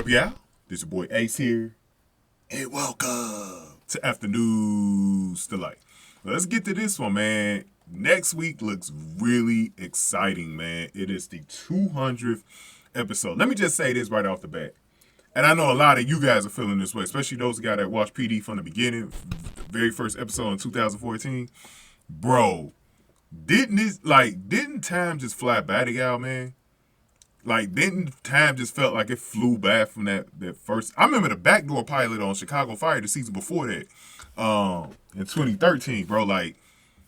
up, y'all? This your boy Ace here, and welcome to Afternoons Delight. Let's get to this one, man. Next week looks really exciting, man. It is the 200th episode. Let me just say this right off the bat. And I know a lot of you guys are feeling this way, especially those guys that watched PD from the beginning, the very first episode in 2014. Bro, didn't time just fly by to y'all, man? Like, didn't time just felt like it flew back from that first? I remember the backdoor pilot on Chicago Fire the season before that, in 2013, bro. Like,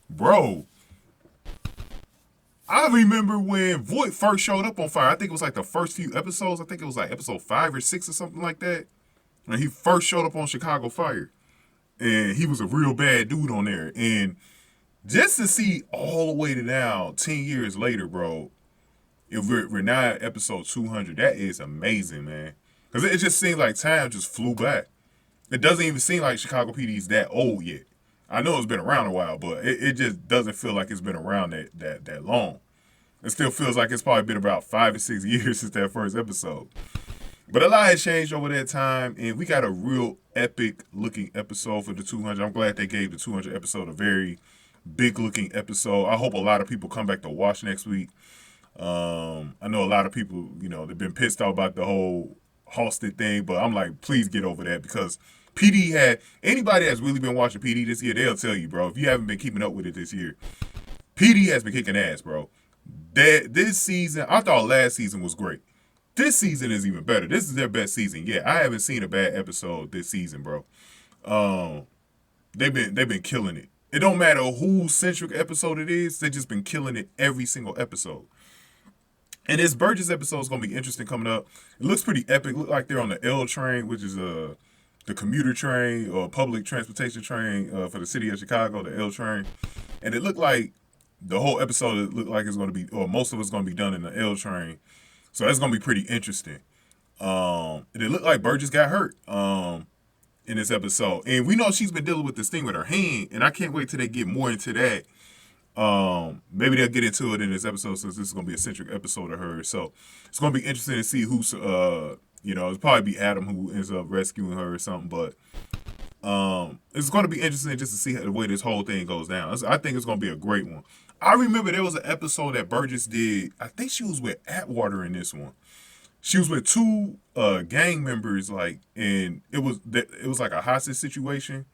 bro, I remember when Voight first showed up on Fire. I think it was like the first few episodes. I think it was like episode 5 or 6 or something like that. When he first showed up on Chicago Fire, and he was a real bad dude on there. And just to see all the way to now, 10 years later, bro. If we're now at episode 200, that is amazing, man. Because it just seems like time just flew by. It doesn't even seem like Chicago PD is that old yet. I know it's been around a while, but it just doesn't feel like it's been around that long. It still feels like it's probably been about 5 or 6 years since that first episode. But a lot has changed over that time, and we got a real epic-looking episode for the 200. I'm glad they gave the 200 episode a very big-looking episode. I hope a lot of people come back to watch next week. I know a lot of people, they've been pissed off about the whole Halstead thing, but I'm like, please get over that, because anybody that's really been watching PD this year, they'll tell you, bro, if you haven't been keeping up with it this year, PD has been kicking ass, bro. This season, I thought last season was great. This season is even better. This is their best season. Yeah, I haven't seen a bad episode this season, bro. They've been killing it. It don't matter whose centric episode it is, they've just been killing it every single episode. And this Burgess episode is going to be interesting coming up. It looks pretty epic. Look like they're on the L train, which is the commuter train or public transportation train for the city of Chicago, the L train. And it looked like the whole episode looked like it's going to be, or most of it's going to be done in the L train. So that's going to be pretty interesting. And it looked like Burgess got hurt in this episode. And we know she's been dealing with this thing with her hand, and I can't wait till they get more into that. Maybe they'll get into it in this episode, since this is going to be a centric episode of her. So it's going to be interesting to see who's, it'll probably be Adam who ends up rescuing her or something. But it's going to be interesting just to see the way this whole thing goes down. I think it's going to be a great one. I remember there was an episode that Burgess did. I think she was with Atwater in this one. She was with two gang members, and it was like a hostage situation.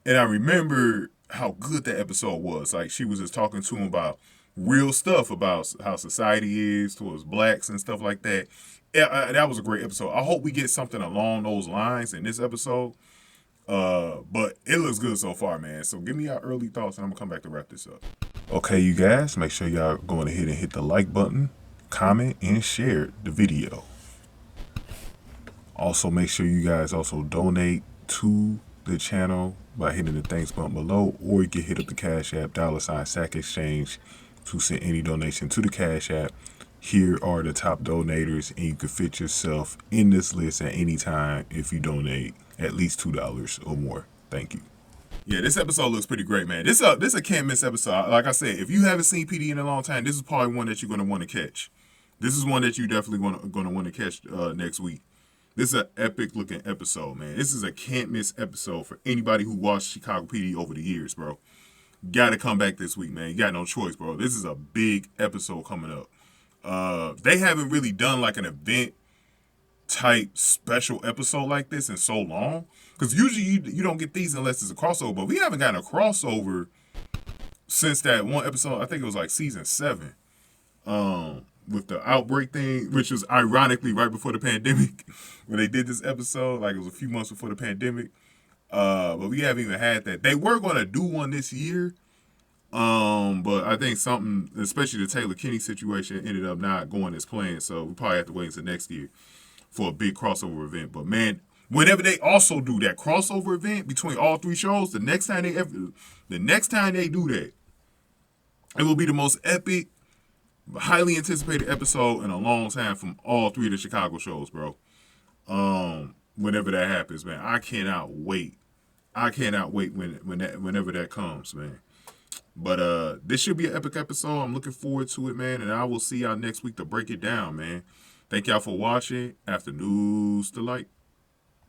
And I remember how good that episode was. Like, she was just talking to him about real stuff, about how society is towards blacks and stuff like that. Yeah, that was a great episode. I hope we get something along those lines in this episode. But it looks good so far, man. So give me your early thoughts, and I'm gonna come back to wrap this up. Okay, you guys, make sure y'all going ahead and hit the like button, comment, and share the video. Also, make sure you guys also donate to the channel by hitting the thanks button below, or you can hit up the Cash App, $SAC Exchange, to send any donation to the Cash App. Here are the top donators, and you can fit yourself in this list at any time if you donate at least $2 or more. Thank you. Yeah, this episode looks pretty great, man. This a can't miss episode. Like I said, if you haven't seen PD in a long time, this is probably one that you're gonna want to catch. This is one that you definitely gonna want to catch next week. This is an epic looking episode, man. This is a can't miss episode for anybody who watched Chicago PD over the years, bro. Gotta come back this week, man. You got no choice, bro. This is a big episode coming up. They haven't really done like an event type special episode like this in so long. Because usually you don't get these unless it's a crossover. But we haven't gotten a crossover since that one episode. I think it was like season 7. With the outbreak thing, which was ironically right before the pandemic, when they did this episode. Like, it was a few months before the pandemic. But we haven't even had that. They were going to do one this year. But I think something, especially the Taylor Kinney situation, ended up not going as planned. So we probably have to wait until next year for a big crossover event. But man, whenever they also do that crossover event between all 3 shows, the next time they do that, it will be the most epic, highly anticipated episode in a long time from all 3 of the Chicago shows, bro. Whenever that happens, man, I cannot wait. Whenever that comes, man. But this should be an epic episode. I'm looking forward to it, man. And I will see y'all next week to break it down, man. Thank y'all for watching After News Delight.